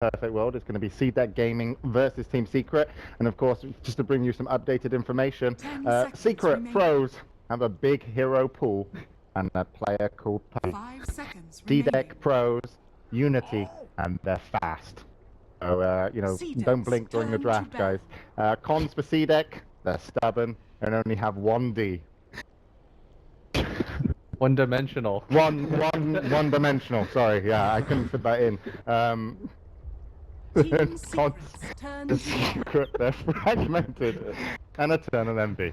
perfect world, it's going to be CDEC Gaming versus Team Secret. And of course, just to bring you some updated information, Secret remaining. Pros have a big hero pool and a player called Puppy. 5 seconds CDEC remaining. Pros, Unity, and they're fast. So, you know, don't blink during the turn to draft, guys. Cons for CDEC, they're stubborn and only have one D. One-dimensional. One-dimensional. Sorry, yeah, I couldn't fit that in. Team Cons, Secrets turn the to secret, they're fragmented, and a turn of envy.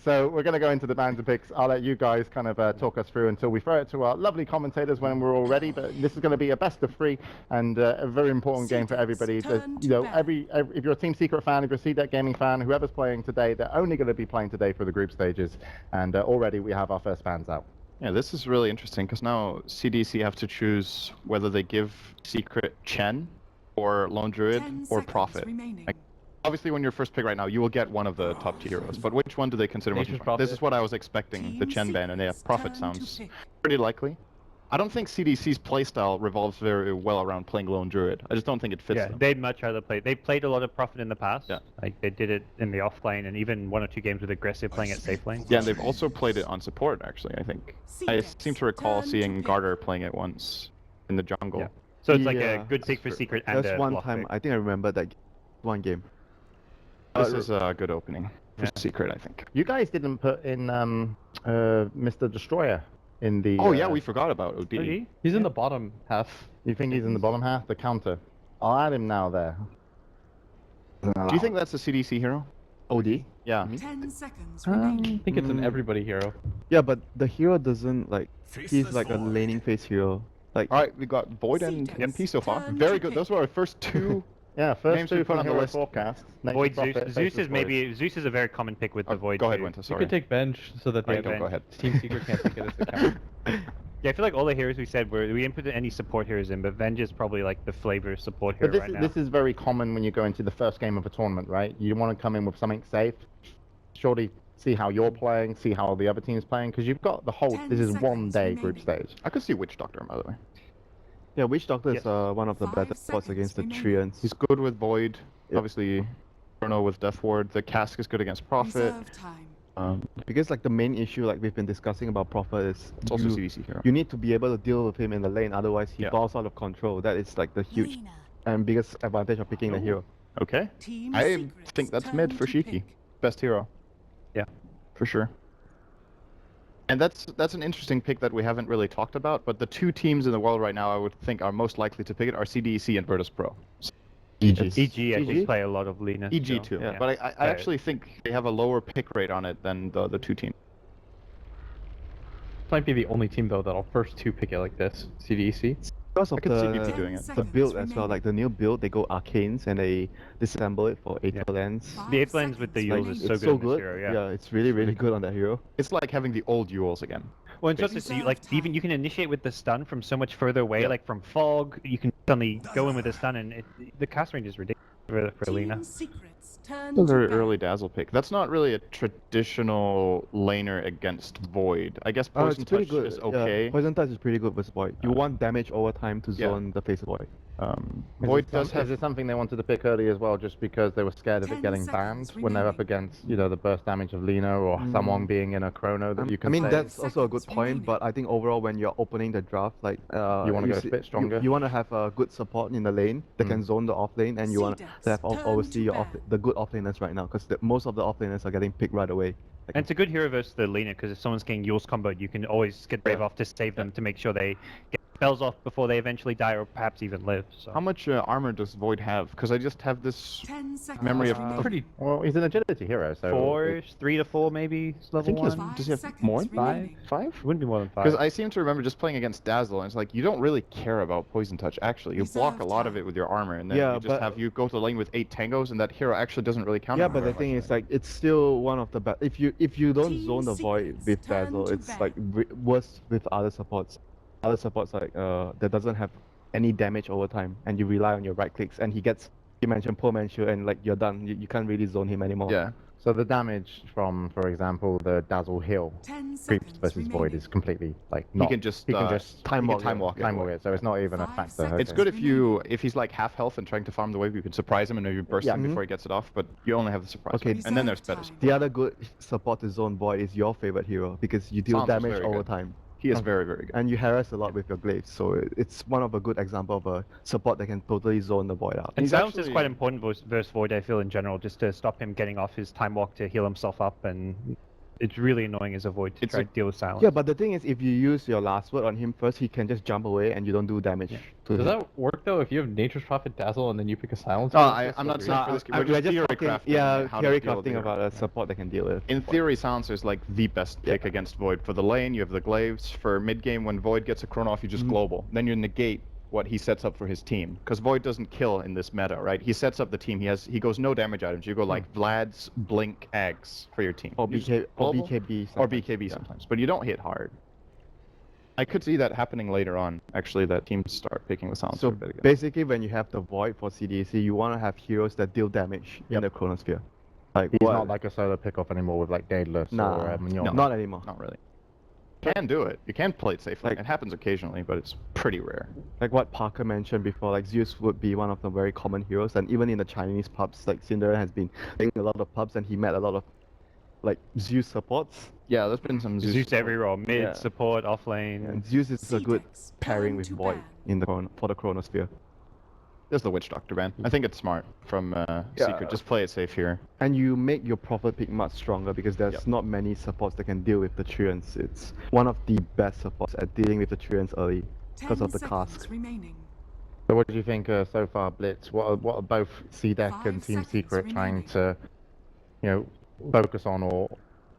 So we're going to go into the bands and picks. I'll let you guys kind of talk us through until we throw it to our lovely commentators when we're all ready. But this is going to be a best of 3 and a very important game for everybody. You know, if you're a Team Secret fan, if you're a CDEC Gaming fan, whoever's playing today, they're only going to be playing today for the group stages. And already we have our first fans out. Yeah, this is really interesting because now CDC have to choose whether they give Secret Chen or Lone Druid or Prophet. Like, obviously, when you're first pick right now, you will get one of the top tier heroes. But which one do they consider most important? This is what I was expecting. The Chen ban, and Prophet sounds pretty likely. I don't think CDC's playstyle revolves very well around playing Lone Druid. I just don't think it fits them. They'd much rather play. They played a lot of Prophet in the past. Yeah. Like they did it in the off lane, and even 1 or 2 games with aggressive playing at safe lane. Yeah, and they've also played it on support, actually, I think. I seem to recall seeing Garter playing it once in the jungle. Yeah. So it's like a good pick for Secret and That's a one block time, pick. I think I remember that one game. This is a good opening for Secret, I think. You guys didn't put in Mr. Destroyer in the... Oh yeah, we forgot about OD. He's in the bottom half. You think he's in the bottom half? The counter. I'll add him now there. Do you think that's a CDC hero? OD? Yeah. 10 seconds I remaining. think it's an everybody hero. Yeah, but the hero doesn't like. He's like a laning phase hero. Like. All right, we got Void and MP so far. Very good. Those were our first 2. Yeah, first names 2 we put from on the list. forecast. Void Zeus is maybe Zeus is a very common pick with the Void. Go ahead, too. Winter. You Sorry. could take bench so that Alright, the go ahead. Team Secret can't take it as the counter. Yeah, I feel like all the heroes we said we didn't put any support heroes in, but Venge is probably like the flavor support hero But right now. this is very common when you go into the first game of a tournament, right? You want to come in with something safe. Surely see how you're playing, see how the other team's playing, because you've got the whole... 10 This is seconds one day remaining. group stage. I could see Witch Doctor, by the way. Yeah, Witch Doctor Yes. is one of the 5 better spots seconds against the remaining. Treants. He's good with Void. Yep. Obviously, Chrono with Death Ward. The Cask is good against Prophet. Reserve time. Because like the main issue, like we've been discussing about Prophet, is It's also you, CDC hero. you need to be able to deal with him in the lane, otherwise he Yeah. balls out of control. That is like the huge Lena. and biggest advantage of picking the hero. Okay. Team I Secrets think that's turn mid for to Shiki. pick. Best hero. Yeah. For sure. And that's an interesting pick that we haven't really talked about, but the 2 teams in the world right now I would think are most likely to pick it are CDEC and Virtus Pro. EG. EG actually EG? play a lot of Lena. EG so, too. yeah. But I actually think they have a lower pick rate on it than the other 2 teams. This might be the only team though that'll first 2 pick it like this. CDEC. Because of I could see BP the, doing it. the build as well, like the new build, they go arcanes and they disassemble it for 8 Yeah. lands. The 8 lanes with the Like, Yules is it's so good on this hero, yeah. it's really really good on that hero. It's like having the old Yules again. Well, and just so you, like even you can initiate with the stun from so much further away, like from fog. You can suddenly go in with the stun, and the cast range is ridiculous for Lena. Team Secrets turn Those to are back. early Dazzle pick. That's not really a traditional laner against Void. I guess Poison It's pretty Touch good. is okay. Yeah, Poison Touch is pretty good with Void. You want damage over time to Yeah. zone the face of Void. Void does Is have... it something they wanted to pick early as well, just because they were scared of it 10 getting banned seconds when they're up remaining. against, you know, the burst damage of Lena or someone being in a chrono that you can I mean save? that's also a good Seconds point, remaining. but I think overall when you're opening the draft, like You wanna you go a bit stronger? You want to have a good support in the lane that can zone the off lane, and you want to CDEC have turn obviously to your back. the good off laners right now, because most of the off laners are getting picked right away. And it's a good hero versus the Lena because if someone's getting Yules comboed, you can always get Brave off to save them to make sure they get spells off before they eventually die or perhaps even live. So. How much armor does Void have? Because I just have this 10 seconds memory of remaining. Pretty. Well, he's an agility hero, so... 4, 3 to 4 maybe. Is I level think he has, 1. does he have 5 more than seconds remaining. 5? It wouldn't be more than 5. Because I seem to remember just playing against Dazzle, and it's like, you don't really care about Poison Touch, actually. You block a lot of it with your armor, and then Yeah, you just but- have you go to the lane with 8 tangos, and that hero actually doesn't really count. Yeah, but the thing is, like, it's still one of the best. If you don't Team zone the Void Secrets with turn Dazzle, to it's back. like worse with other supports. Other supports like that doesn't have any damage over time, and you rely on your right clicks, and he gets, you mentioned poor Manchu, and like you're done. You can't really zone him anymore. Yeah. So the damage from, for example, the Dazzle Hill 10 creeps seconds versus Void remaining. is completely like He not. can just he can just time he walk can it. walk time walk it. So it's not even a 5 factor. seconds. It's Okay. good if he's like half health and trying to farm the wave, you can surprise him and maybe burst Yeah. him before he gets it off, but you only have the surprise. Okay. wave. And then there's Reserve better. time. The other good support to zone Void is your favorite hero because you deal Sounds damage very over good. time. He is very, very good. And you harass a lot with your glaives, so it's one of a good example of a support that can totally zone the Void out. And He's silence is actually- quite important versus Void, I feel, in general, just to stop him getting off his time walk to heal himself up, and it's really annoying as a Void to It's try a- to deal with silence. Yeah, but the thing is, if you use your last word on him first, he can just jump away and you don't do damage to Does him. that work though if you have Nature's Prophet Dazzle and then you pick a silence? Oh, That's I'm so not weird. saying for this. I- We're just theory talking, crafting. yeah, how to theory deal with the crafting hero. about a support that can deal with. In theory, Silencer is like the best pick Yeah. against Void. For the lane, you have the glaives. For mid game, when Void gets a chrono off, you just global. Then you negate what he sets up for his team. Because Void doesn't kill in this meta, right? He sets up the team. He goes no damage items. You go like Vlad's Blink Eggs for your team. Or You just BK, or global, BKB. or sometimes, BKB yeah. sometimes, but you don't hit hard. I could see that happening later on. Actually, that teams start picking the Silencer So a bit again. basically, when you have the Void for CDEC, you want to have heroes that deal damage in Yep. the Chronosphere. Like He's what- not like a solo pickoff anymore with like Daedalus Nah, or Mignon. No. not anymore. Not really. Can do it. You can play it safely. Like- It happens occasionally, but it's pretty rare. Like what Parker mentioned before, like Zeus would be one of the very common heroes, and even in the Chinese pubs, like Cinderella has been playing a lot of pubs, and he met a lot of like Zeus supports. Yeah, there's been some Zeus every role, mid, Yeah. support, offlane. And Zeus is a good CDEC, pairing turn with to Void ban. in the for the Chronosphere. There's the Witch Doctor ban. I think it's smart from Secret. Just play it safe here. And you make your Prophet pick much stronger because there's Yep. not many supports that can deal with the Treants. It's one of the best supports at dealing with the Treants early because 10 of the seconds cask. remaining. So what do you think so far, Blitz? What are both CDEC 5 and Team seconds Secret trying remaining. to, focus on or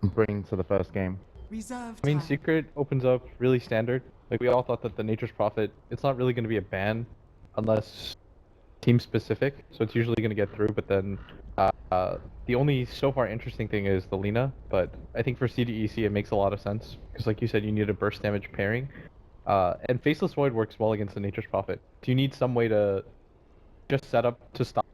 bring to the first game? Reserve I mean, time. Secret opens up really standard. Like, we all thought that the Nature's Prophet, it's not really going to be a ban unless team specific, so it's usually going to get through, but then the only so far interesting thing is the Lina, but I think for CDEC it makes a lot of sense, because like you said, you need a burst damage pairing, and Faceless Void works well against the Nature's Prophet. Do you need some way to just set up to stop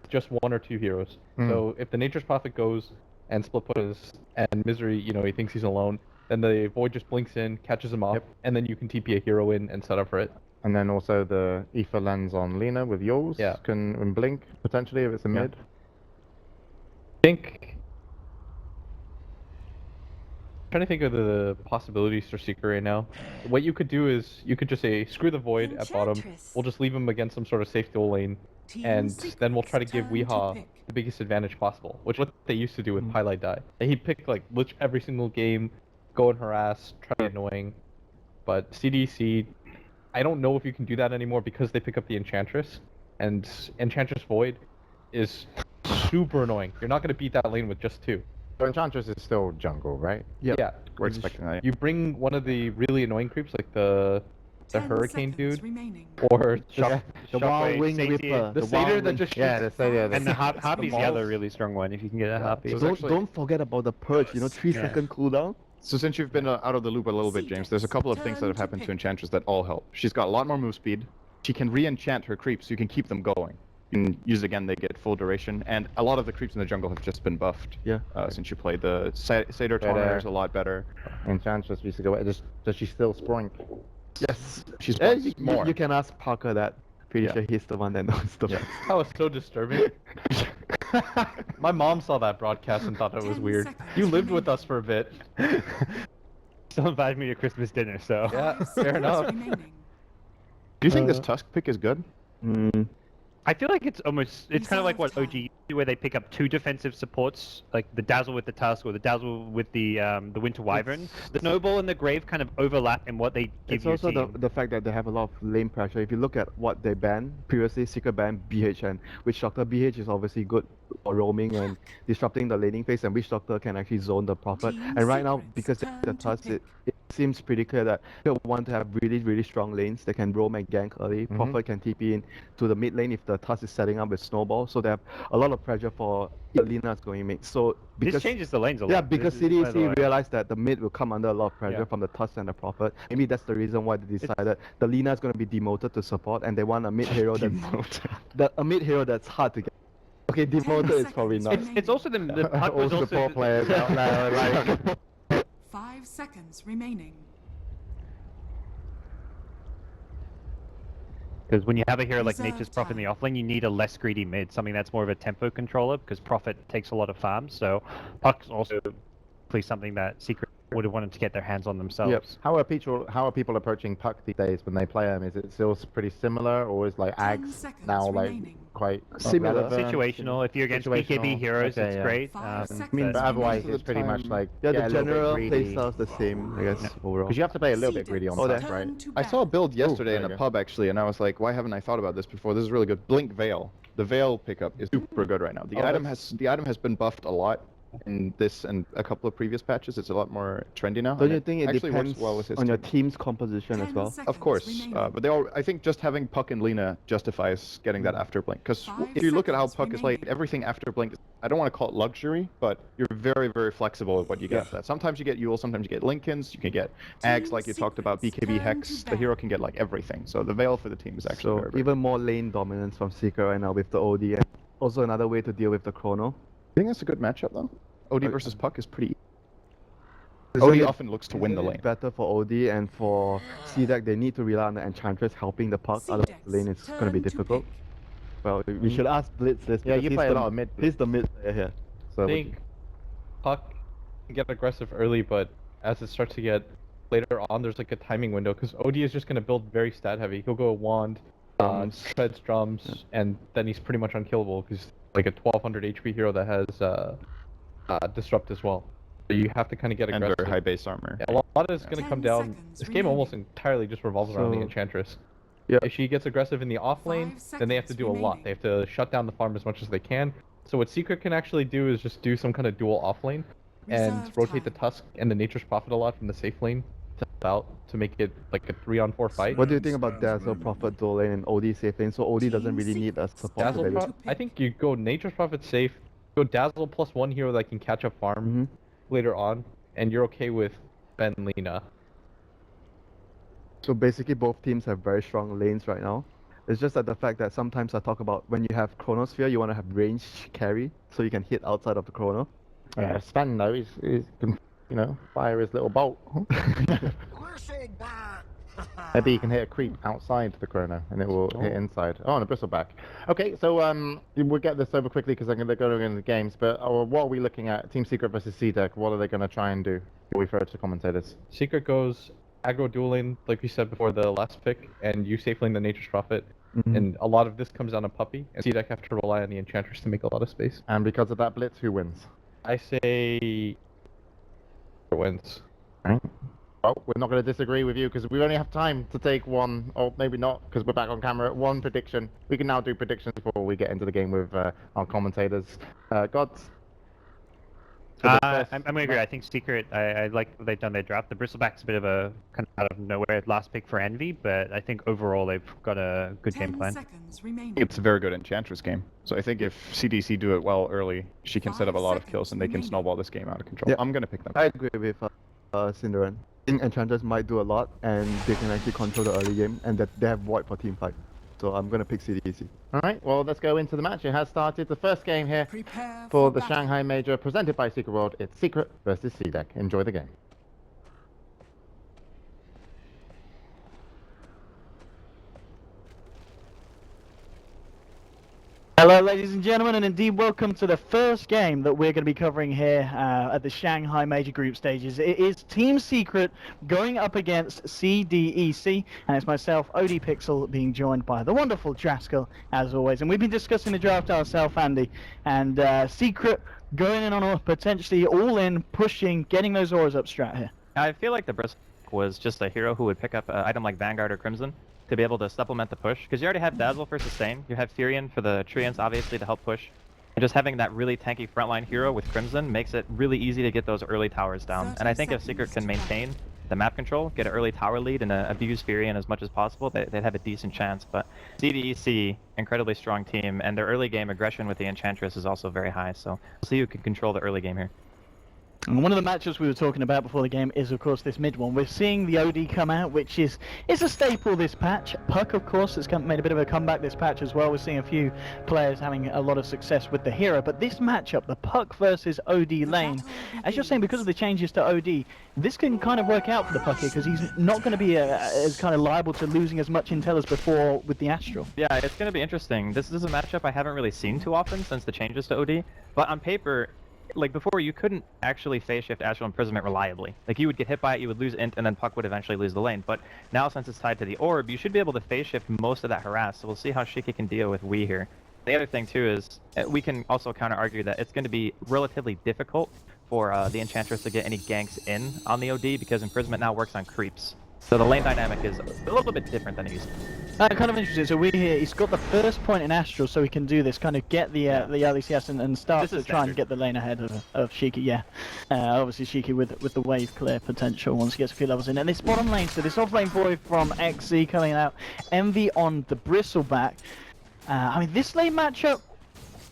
just one or two heroes? So if the Nature's Prophet goes and split pushes, and Misery, he thinks he's alone, then the Void just blinks in, catches him off, Yep. and then you can TP a hero in and set up for it. And then also the Ether lens on Lina with yours Yeah. can blink potentially if it's a Yeah. mid. I think. Trying to think of the possibilities for Seeker right now. What you could do is you could just say screw the Void at bottom. Enchantress. We'll just leave him against some sort of safe duel lane, Team and then we'll Secret's try to give turn to Weehaw pick. the biggest advantage possible, which is what they used to do with Highlight Die. He'd pick like literally every single game, go and harass, try to be annoying. But CDC, I don't know if you can do that anymore because they pick up the Enchantress, and Enchantress Void is super annoying. You're not going to beat that lane with just two. So Enchantress is still jungle, right? Yep. Yeah, We're expecting that. you bring one of the really annoying creeps like the 10 Hurricane seconds dude, remaining. or The Shockwave, Wild Wing Satyr. Reaper. the Wild Satyr that Wing- just Yeah, shoots. the And And the Seconds Harpy's the remaining. other really strong one, if you can get a Harpy. So it's Don't, actually- don't forget about the Purge, 3-second cooldown. So since you've been out of the loop a little bit, James, there's a couple of things that have happened to Enchantress that all help. She's got a lot more move speed. She can re-enchant her creeps, so you can keep them going. You can use it again, they get full duration, and a lot of the creeps in the jungle have just been buffed. Yeah. Since you played the Satyr Tornado is a lot better. Enchantress used to go. Does she still sprink? Yes. She's You, more. you can ask Parker that. Pretty Yeah. sure he's the one that knows the Yeah. That was so disturbing. My mom saw that broadcast and thought it was 10 weird. seconds You lived remaining. with us for a bit. Still invited me to Christmas dinner, so. Yeah, 5 fair seconds enough. remaining. Do you think this Tusk pick is good? I feel like it's kind of like what Reserve OG used to, where they pick up two defensive supports, like the Dazzle with the Tusk or the Dazzle with the Winter Wyvern. The Snowball and the Grave kind of overlap in what they give It's your also team. the fact that they have a lot of lane pressure. If you look at what they banned previously, Secret banned BH and Witch Doctor. BH is obviously good for roaming and disrupting the laning phase, and Witch Doctor can actually zone the Prophet. Team And right now, Secret's because they have the turn to Tusk, pick. it seems pretty clear that they want to have really, really strong lanes that can roam and gank early. Prophet can TP in to the mid lane if the Tusk is setting up with Snowball. So they have a lot of pressure for Lina's going mid. So This because changes the lanes a lot. yeah, because This is, by the way. CDC realized that the mid will come under a lot of pressure Yeah. from the Tusk and the Prophet. Maybe that's the reason why they decided the Lina is going to be demoted to support, and they want a mid hero that's a mid hero that's hard to get. Okay, Okay, demoted is probably not. It's also the puck All was also support players out there like 5 seconds remaining. because when you have a hero like Reserve Nature's Prophet in the time. offlane, you need a less greedy mid, something that's more of a tempo controller, because Prophet takes a lot of farms. So Puck's also probably something that Secret would have wanted to get their hands on themselves. Yep. how are people approaching Puck these days when they play him? Is it still pretty similar, or is like 10 Ags seconds now like remaining. quite Similar. relevant? Situational. If you're against Situational. BKB heroes, Okay, it's yeah. great. 5 seconds mean, But otherwise, remaining. it's pretty much like Yeah, get the a little bit general greedy. playstyle's the same, I guess, overall. Because you have to play a little bit greedy on Oh, Puck, there. right? Turn to I saw a battle. build yesterday in there a you pub actually, and I was like, why haven't I thought about this before? This is really good. Blink Veil. The Veil pickup is super good right now. The item has been buffed a lot in this and a couple of previous patches. It's a lot more trendy now. Don't and you think it actually depends works well with his on your team. team's composition as 10 well? seconds Of course, remaining. but I think just having Puck and Lina justifies getting that after Blink. Because 5 if you look at how seconds Puck is played, remaining. everything after Blink, I don't want to call it luxury, but you're very, very flexible with what you get for that. Sometimes you get Yule, sometimes you get Lincolns, you can get Ags like you talked about, secrets, BKB turn Hex. to The hero battle. can get like everything. So the Veil for the team is actually So very, very even more lane dominance from Secret right now with the OD, and also another way to deal with the Chrono. I think that's a good matchup though. OD versus Puck is pretty. Isn't OD it- often looks to win the isn't it lane. better for OD, and for CDEC they need to rely on the Enchantress helping the Puck, otherwise the lane is going to be Turn to difficult. pick. Well, we should ask Blitz this. Yeah, because you he's play a the- lot of mid He's the mid player here. So I would think you- Puck can get aggressive early, but as it starts to get later on, there's like a timing window because OD is just going to build very stat heavy. He'll go wand, shreds drums, and then he's pretty much unkillable because like a 1200 HP hero that has disrupt as well. So you have to kind of get And aggressive. very high base armor. Yeah, a lot is going to 10 come down. seconds This game almost remaining. entirely just revolves around the So- Enchantress. Yeah. If she gets aggressive in the off lane, 5 then they have to seconds do a lot. remaining. They have to shut down the farm as much as they can. So what Secret can actually do is just do some kind of dual off lane and Reserve rotate the time. Tusk and the Nature's Prophet a lot from the safe lane to help out to make it like a 3-on-4 fight. What do you think about Dazzle, Prophet, dual lane, and OD safe lane? So OD doesn't really need a support Dazzle ability. Pro- I think you go Nature's Prophet safe, go Dazzle plus one hero that can catch up farm later on, and you're okay with Ben Lina. So basically both teams have very strong lanes right now. It's just that the fact that sometimes I talk about when you have Chronosphere, you want to have range carry, so you can hit outside of the Chrono. Sven though, he's can, you know, fire his little bolt. Maybe you can hit a creep outside the Chrono and it will hit inside. Oh, and a bristleback. Okay, so we'll get this over quickly because I'm going to go into the games. But what are we looking at? Team Secret versus CDEC. What are they going to try and do? Before we throw it to commentators. Secret goes aggro dual lane, like we said before the last pick, and you safe lane the Nature's Prophet. And a lot of this comes down to Puppy, and CDEC have to rely on the Enchantress to make a lot of space. And because of that blitz, who wins? I say wins. Right. Well, we're not going to disagree with you because we only have time to take one, or maybe not because we're back on camera. One prediction. We can now do predictions before we get into the game with our commentators. Gods. I'm going to agree. I think Secret, I like what they've done their draft. The Bristleback's a bit of a kind of out of nowhere last pick for Envy, but I think overall they've got a good game 10 plan. seconds remaining. It's a very good Enchantress game. So I think if CDC do it well early, she can set up a 5 lot of kills seconds and they can remaining. snowball this game out of control. Yeah. I'm going to pick them. I agree with Cinderan. I think Enchantress might do a lot, and they can actually control the early game, and that they have Void for team fight. So I'm gonna pick CDEC. All right, well, let's go into the match. It has started. The first game here Prepare for the battle. Shanghai Major presented by Secret World. It's Secret versus CDEC. Enjoy the game. Hello ladies and gentlemen, and indeed welcome to the first game that we're going to be covering here at the Shanghai Major Group Stages. It is Team Secret going up against CDEC, and it's myself, OD Pixel, being joined by the wonderful Draskell, as always. And we've been discussing the draft ourselves, Andy, and Secret going in on a potentially all-in, pushing, getting those auras up strat here. I feel like the Bristle was just a hero who would pick up an item like Vanguard or Crimson to be able to supplement the push, because you already have Dazzle for sustain, you have Furion for the Treants obviously to help push, and just having that really tanky frontline hero with Crimson makes it really easy to get those early towers down. And I think if Secret can maintain the map control, get an early tower lead, and abuse Furion as much as possible, they'd have a decent chance. But CDEC, incredibly strong team, and their early game aggression with the Enchantress is also very high, so we'll see who can control the early game here. And one of the matchups we were talking about before the game is, of course, this mid one. We're seeing the OD come out, which is a staple this patch. Puck, of course, has made a bit of a comeback this patch as well. We're seeing a few players having a lot of success with the hero. But this matchup, the Puck versus OD lane, as you're saying, because of the changes to OD, this can kind of work out for the Puck here, because he's not going to be as kind of liable to losing as much intel as before with the Astral. Yeah, it's going to be interesting. This is a matchup I haven't really seen too often since the changes to OD. But on paper, like before, you couldn't actually phase shift Astral Imprisonment reliably. Like you would get hit by it, you would lose int, and then Puck would eventually lose the lane. But now since it's tied to the orb, you should be able to phase shift most of that harass. So we'll see how Shiki can deal with Wii here. The other thing too is we can also counter argue that it's going to be relatively difficult for the Enchantress to get any ganks in on the OD because Imprisonment now works on creeps. So the lane dynamic is a little bit different than it used to be. Kind of interesting. So we here, he's got the first point in Astral, so he can do this, kind of get the LECS and start to try and get the lane ahead of Shiki. Yeah, obviously Shiki with the wave clear potential once he gets a few levels in. And this bottom lane, so this offlane boy from XZ coming out, Envy on the Bristleback. I mean, this lane matchup,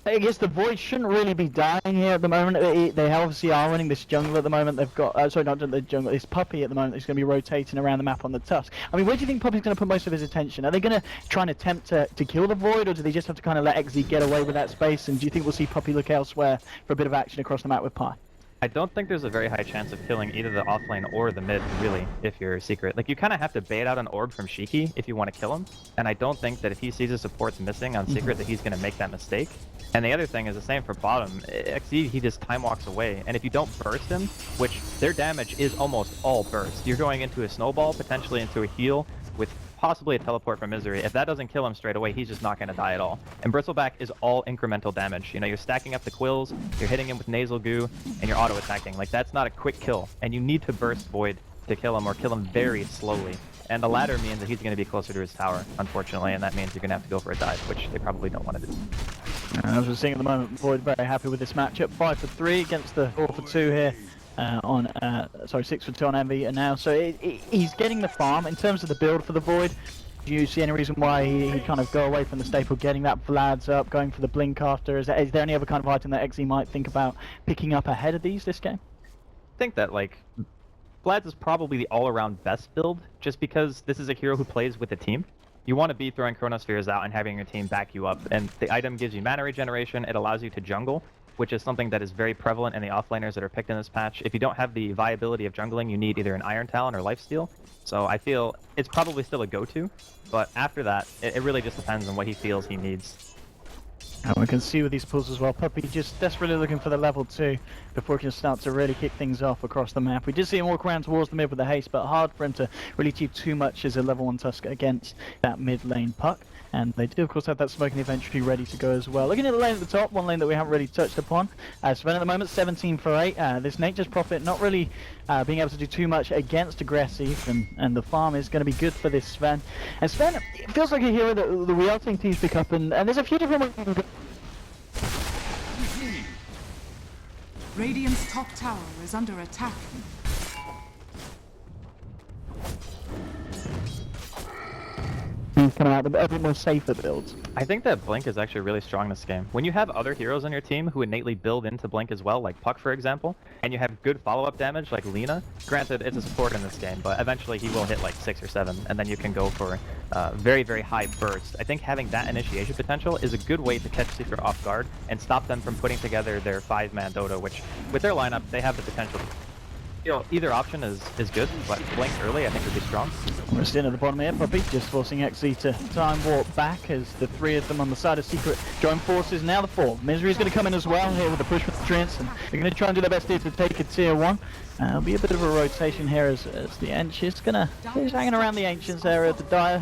I guess the Void shouldn't really be dying here at the moment. They obviously are running this jungle at the moment. They've got, sorry, not the jungle, this Puppy at the moment that's going to be rotating around the map on the Tusk. I mean, where do you think Puppy's going to put most of his attention? Are they going to try and attempt to kill the Void, or do they just have to kind of let XZ get away with that space? And do you think we'll see Puppy look elsewhere for a bit of action across the map with Pi? I don't think there's a very high chance of killing either the offlane or the mid, really, if you're Secret. Like, you kind of have to bait out an orb from Shiki if you want to kill him, and I don't think that if he sees his supports missing on Secret that he's going to make that mistake. And the other thing is the same for bottom. XZ, he just time walks away, and if you don't burst him, which their damage is almost all burst, you're going into a snowball, potentially into a heal, with possibly a teleport from Misery. If that doesn't kill him straight away, he's just not going to die at all. And Bristleback is all incremental damage. You know, you're stacking up the quills, you're hitting him with nasal goo, and you're auto-attacking. Like, that's not a quick kill, and you need to burst Void to kill him, or kill him very slowly. And the latter means that he's going to be closer to his tower, unfortunately, and that means you're going to have to go for a dive, which they probably don't want to do. As we're seeing at the moment, Void very happy with this matchup. 5 for 3 against the 4 for 2 here. 6 for 2 on Envy, and now so he's getting the farm. In terms of the build for the Void, do you see any reason why he kind of go away from the staple, getting that Vlad's up, going for the blink after? Is there any other kind of item that XZ might think about picking up ahead of this game? I think that, like, Vlad's is probably the all-around best build, just because this is a hero who plays with a team. You want to be throwing Chronospheres out and having your team back you up, and the item gives you mana regeneration, it allows you to jungle, which is something that is very prevalent in the offlaners that are picked in this patch. If you don't have the viability of jungling, you need either an Iron Talon or Lifesteal. So I feel it's probably still a go-to, but after that, it really just depends on what he feels he needs. And we can see with these pulls as well, Puppy just desperately looking for the level 2 before he can start to really kick things off across the map. We did see him walk around towards the mid with the haste, but hard for him to really achieve too much as a level 1 Tusk against that mid lane Puck. And they do, of course, have that smoking inventory ready to go as well. Looking at the lane at the top, one lane that we haven't really touched upon. Sven at the moment, 17 for 8. This Nature's Prophet not really being able to do too much against Aggressive, and the farm is going to be good for this Sven. And Sven, it feels like a hero that the real team teams pick up, and there's a few different ways you can go. Radiant's top tower is under attack. He's coming out a bit more safer builds. I think that Blink is actually really strong this game. When you have other heroes on your team who innately build into Blink as well, like Puck for example, and you have good follow-up damage like Lina, granted it's a support in this game, but eventually he will hit like 6 or 7, and then you can go for very, very high burst. I think having that initiation potential is a good way to catch Secret off guard and stop them from putting together their 5-man Dota, which with their lineup, they have the potential. You know, either option is good, but Blink early I think would be strong. We're still at the bottom here, Puppy, just forcing XZ to time warp back as the 3 of them on the side of Secret join forces. Now the 4. Misery's going to come in as well here with the push with the Treants, and they're going to try and do their best here to take a tier 1. There'll be a bit of a rotation here as the Ancients he's hanging around the Ancients area to die.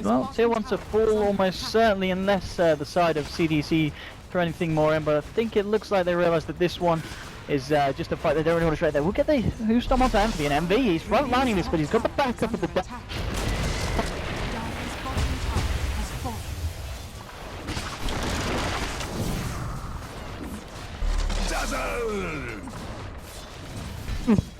Well, tier 1 to fall almost certainly, unless the side of CDEC throw anything more in, but I think it looks like they realise that this one is just a fight they don't really want to trade there. We'll get the Who's Storm onto Anthony, and MV, he's front lining this, but he's got the backup of the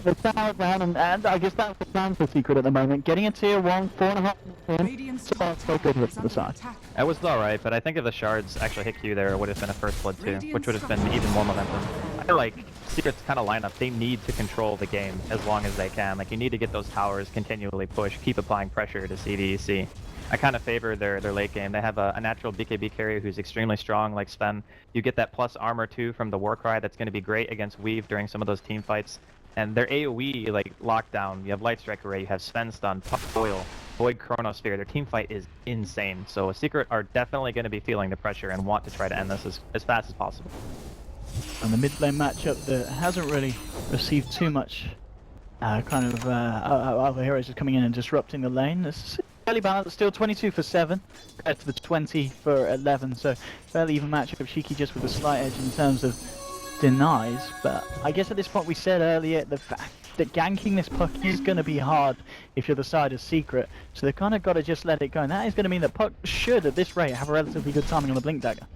the tower down, and I guess that's the plan for Secret at the moment. Getting a tier 1, 4.5 so good here from the side. It was alright, but I think if the shards actually hit Q there, it would have been a first blood too, which would have been even more momentum. I feel like Secret's kind of lineup, they need to control the game as long as they can. Like, you need to get those towers, continually push, keep applying pressure to CDEC. I kind of favor their late game. They have a natural BKB carrier who's extremely strong, like Sven. You get that plus armor too from the Warcry that's going to be great against Weave during some of those team fights. And their AoE, like lockdown, you have Light Strike Array, you have Sven Stun, Puck Oil, Void Chronosphere. Their team fight is insane. So Secret are definitely going to be feeling the pressure and want to try to end this as fast as possible. And the mid lane matchup that hasn't really received too much other heroes just coming in and disrupting the lane. It's fairly balanced, still 22 for 7 compared to the 20 for 11, so fairly even matchup. Shiki just with a slight edge in terms of denies, but I guess at this point we said earlier the fact that ganking this Puck is going to be hard if you're the side of Secret, so they've kind of got to just let it go, and that is going to mean that Puck should at this rate have a relatively good timing on the Blink Dagger.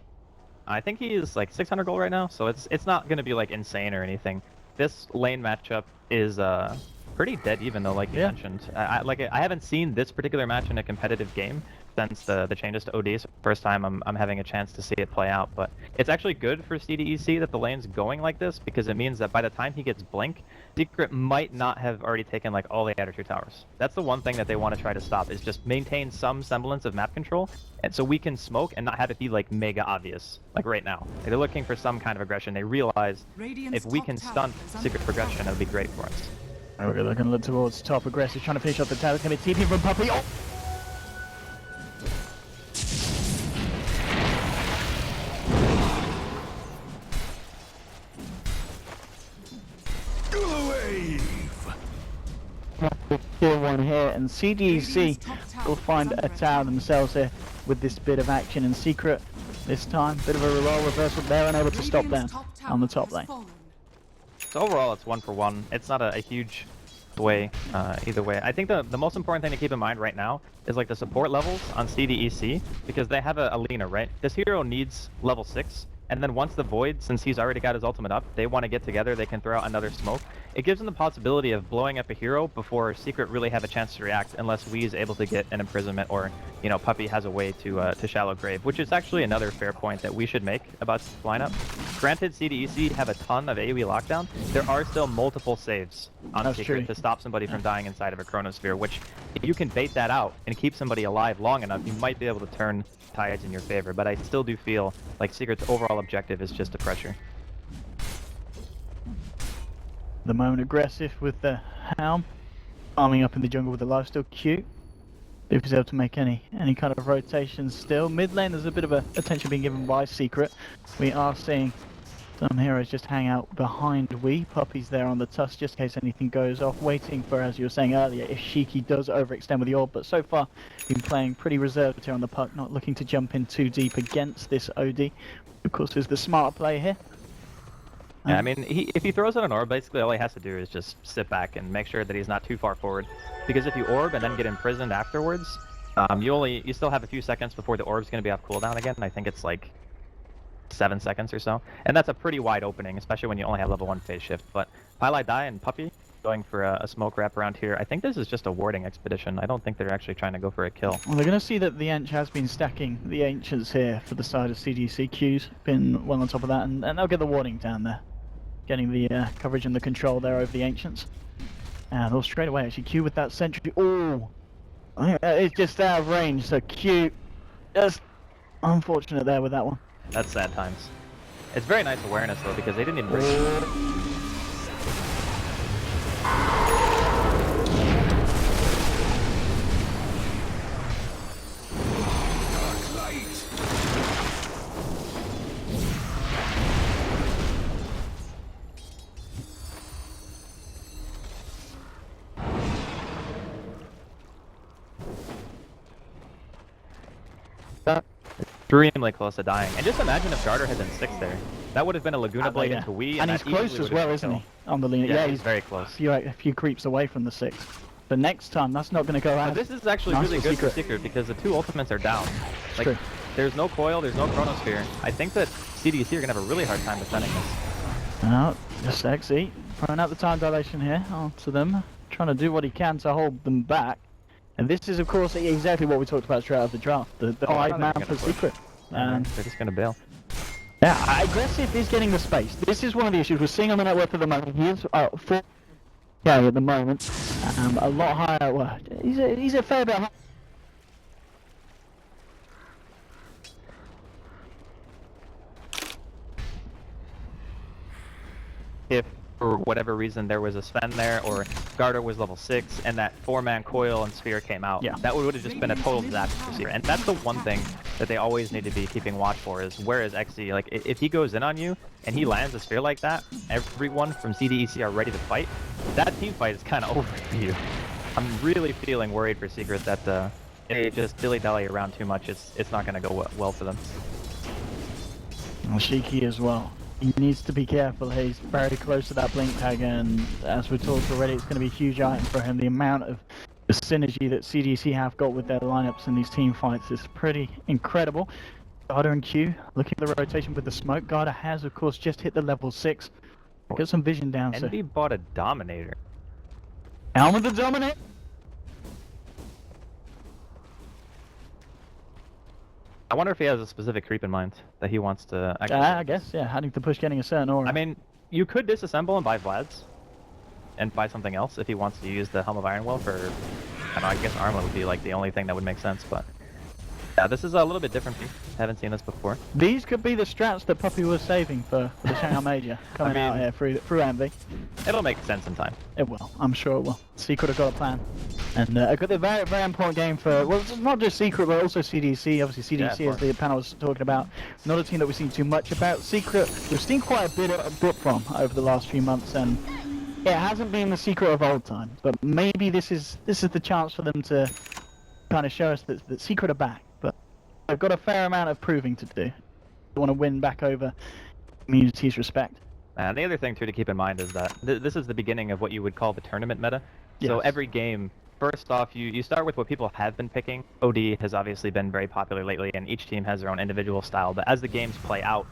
I think he is like 600 gold right now, so it's not going to be like insane or anything. This lane matchup is pretty dead even though, like you mentioned. I haven't seen this particular match in a competitive game since the changes to OD. So first time I'm having a chance to see it play out, but it's actually good for CDEC that the lane's going like this, because it means that by the time he gets Blink, Secret might not have already taken like all the outer 2 towers. That's the one thing that they want to try to stop, is just maintain some semblance of map control, and so we can smoke and not have it be like mega obvious like right now. They're looking for some kind of aggression. They realize if we can stunt Secret progression, it'll be great for us. We're going to look towards top aggressive, trying to finish off the tower. It's going to be TP from Puppy. Oh! Tier 1 here, and CDEC will find a tower themselves here with this bit of action, and Secret this time. Bit of a role reversal. They're unable to stop them on the top lane. So overall, it's 1 for 1. It's not a huge way either way. I think the most important thing to keep in mind right now is like the support levels on CDEC, because they have a Lina, right? This hero needs level 6, and then once the Void, since he's already got his ultimate up, they want to get together, they can throw out another smoke. It gives them the possibility of blowing up a hero before Secret really have a chance to react, unless Wee is able to get an imprisonment, or, you know, Puppy has a way to shallow grave, which is actually another fair point that we should make about this lineup. Granted, CDEC have a ton of AoE lockdown, there are still multiple saves on Secret to stop somebody from dying inside of a Chronosphere, which, if you can bait that out and keep somebody alive long enough, you might be able to turn tides in your favor, but I still do feel like Secret's overall objective is just to pressure. The moment aggressive with the Helm, arming up in the jungle with the lifesteal Q. If he's able to make any kind of rotations still. Mid lane, there's a bit of attention being given by Secret. We are seeing some heroes just hang out behind Wee. Puppy's there on the tusk just in case anything goes off, waiting for, as you were saying earlier, if Shiki does overextend with the orb, but so far been playing pretty reserved here on the Puck, not looking to jump in too deep against this OD. Of course, is the smart play here. Yeah, I mean, if he throws out an orb, basically all he has to do is just sit back and make sure that he's not too far forward. Because if you orb and then get imprisoned afterwards, you still have a few seconds before the orb's going to be off cooldown again. I think it's like 7 seconds or so. And that's a pretty wide opening, especially when you only have level 1 phase shift. But Pylai Die and Puppy going for a smoke wrap around here. I think this is just a warding expedition. I don't think they're actually trying to go for a kill. Well, they're going to see that the Ench has been stacking the Ancients here for the side of CDC. Q's been well on top of that, and they'll get the warding down there. Getting the coverage and the control there over the Ancients. And they'll straight away actually Q with that sentry. Oh! It's just out of range, so Q just unfortunate there with that one. That's sad times. It's very nice awareness though, because they didn't even break. Extremely close to dying. And just imagine if Garter had been 6 there. That would have been a Laguna Blade into Wee. And he's close as well, isn't he? On the Lina. Yeah, he's very close. A few creeps away from the 6. But next time, that's not going to go out. But this is actually really good for Secret, because the 2 ultimates are down. Like, there's no coil, there's no Chronosphere. I think that CDC are going to have a really hard time defending this. No, just XE. Throwing out the time dilation here onto them. Trying to do what he can to hold them back. And this is, of course, exactly what we talked about straight out of the draft. The 5-man for Secret. And they're just going to bail. Yeah, aggressive is getting the space. This is one of the issues we're seeing on the net worth at the moment. He is 4K at the moment. A lot higher. Well, he's a fair bit higher. If for whatever reason there was a Sven there, or Garter was level 6, and that 4-man coil and sphere came out, Yeah. that would have just been a total disaster for Secret. And that's the one thing that they always need to be keeping watch for is where is XZ? Like, if he goes in on you and he lands a sphere like that, everyone from CDEC are ready to fight. That team fight is kind of over for you. I'm really feeling worried for Secret that if they just dilly-dally around too much, it's not going to go well for them. Well, Shiki as well. He needs to be careful. He's very close to that blink tag, and as we talked already, it's going to be a huge item for him. The amount of the synergy that CDC have got with their lineups in these team fights is pretty incredible. Garter and Q looking at the rotation with the smoke. Garter has, of course, just hit the level 6. Got some vision down. Envy bought a Dominator. Down with the Dominate. I wonder if he has a specific creep in mind that he wants to actually... I guess, yeah, having to push getting a certain aura. I mean, you could disassemble and buy Vlad's, and buy something else if he wants to use the Helm of Ironwell for... I don't know, I guess Armor would be like the only thing that would make sense, but... Yeah, this is a little bit different. Haven't seen this before. These could be the strats that Puppy was saving for the Shanghai Major coming out here through Envy. It'll make sense in time. It will, I'm sure it will. Secret have got a plan. And a very, very important game for, well, it's not just Secret, but also CDC. Obviously, CDC is the panel I was talking about. Not a team that we've seen too much about. Secret, we've seen quite a bit from over the last few months, and it hasn't been the Secret of old times. But maybe this is the chance for them to kind of show us that Secret are back. But they've got a fair amount of proving to do. They want to win back over community's respect. And the other thing too to keep in mind is that this is the beginning of what you would call the tournament meta. Yes. So every game, first off, you start with what people have been picking. OD has obviously been very popular lately, and each team has their own individual style. But as the games play out,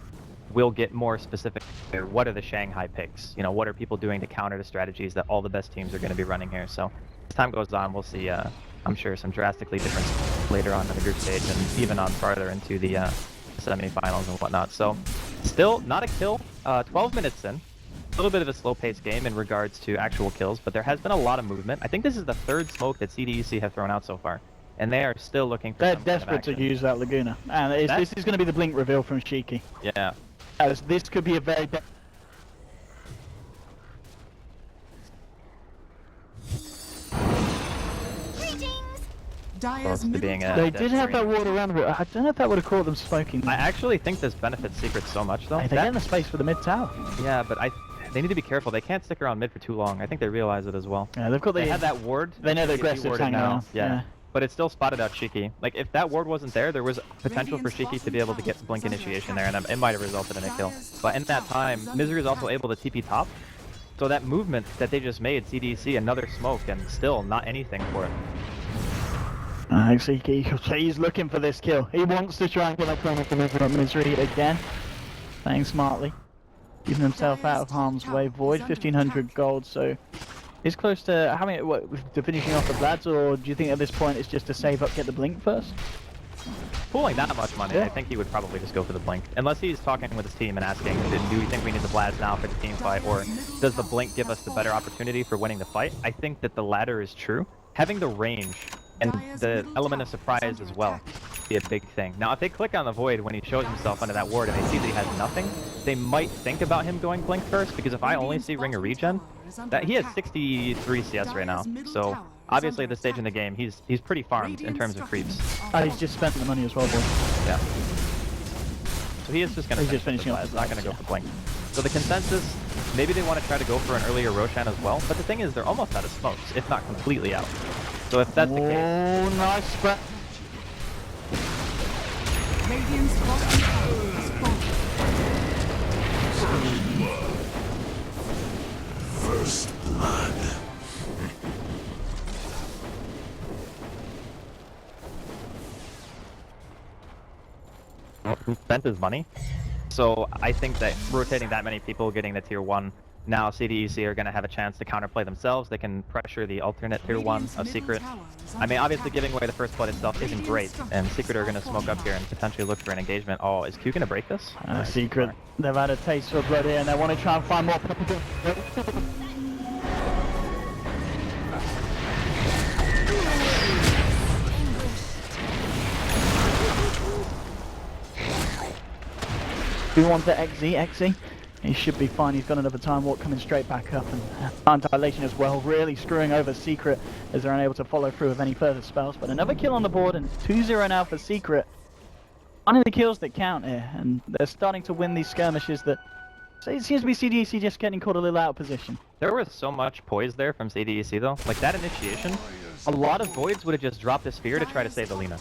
we'll get more specific. What are the Shanghai picks? You know, what are people doing to counter the strategies that all the best teams are going to be running here? So as time goes on, we'll see, I'm sure, some drastically different later on in the group stage, and even on farther into the semi-finals and whatnot. So still not a kill. 12 minutes in. A little bit of a slow-paced game in regards to actual kills, but there has been a lot of movement. I think this is the third smoke that CDEC have thrown out so far, and they are still looking for They're desperate to use that Laguna, and this is going to be the blink reveal from Shiki. Yeah. As this could be a very... They did have that ward around, but I don't know if that would have caught them smoking. I actually think this benefits Secret so much, though. They're getting the space for the mid tower. Yeah, but they need to be careful. They can't stick around mid for too long. I think they realize it as well. Yeah, they had that ward. They know the aggressive hanging around. Yeah. But it still spotted out Shiki. Like, if that ward wasn't there, there was potential for Shiki to be able to get Blink initiation there, and it might have resulted in a kill. But in that time, Misery is also able to TP top. So that movement that they just made, CDC, another smoke, and still not anything for it. He's looking for this kill. He wants to try and get that corner for Misery again. Playing smartly. Keeping himself out of harm's way. Void, 1500 gold, so... He's close to having to finishing off the Vlads, or do you think at this point it's just to save up, get the blink first? Pulling that much money, I think he would probably just go for the blink. Unless he's talking with his team and asking, do you think we need the Vlads now for the team fight, or does the blink give us the better opportunity for winning the fight? I think that the latter is true. Having the range and the element of surprise as well be a big thing. Now, if they click on the Void when he shows himself under that ward and they see that he has nothing, they might think about him going blink first, because if I only see Ring of Regen, that he has 63 CS right now. So obviously at this stage in the game, he's pretty farmed in terms of creeps. He's just spent the money as well, boy. Yeah. So he is just going to finishing off. He's not going to go for blink. So the consensus, maybe they want to try to go for an earlier Roshan as well, but the thing is they're almost out of smokes, if not completely out. So if that's the case... Oh, nice spread. First blood. He spent his money. So I think that rotating that many people, getting the tier 1 Now CDEC are going to have a chance to counterplay themselves. They can pressure the alternate tier 1 of Secret. I mean, obviously giving away the first blood itself isn't great, and Secret are going to smoke up here and potentially look for an engagement. Oh, is Q going to break this? Secret, they've had a taste for blood here, and they want to try and find more people. Do you want the XZ? He should be fine. He's got another time walk coming straight back up, and time dilation as well, really screwing over Secret as they're unable to follow through with any further spells. But another kill on the board, and 2-0 now for Secret. One of the kills that count here, and they're starting to win these skirmishes that... So it seems to be CDEC just getting caught a little out of position. There was so much poise there from CDEC though. Like that initiation, a lot of Voids would have just dropped the Sphere to try to save the Lina.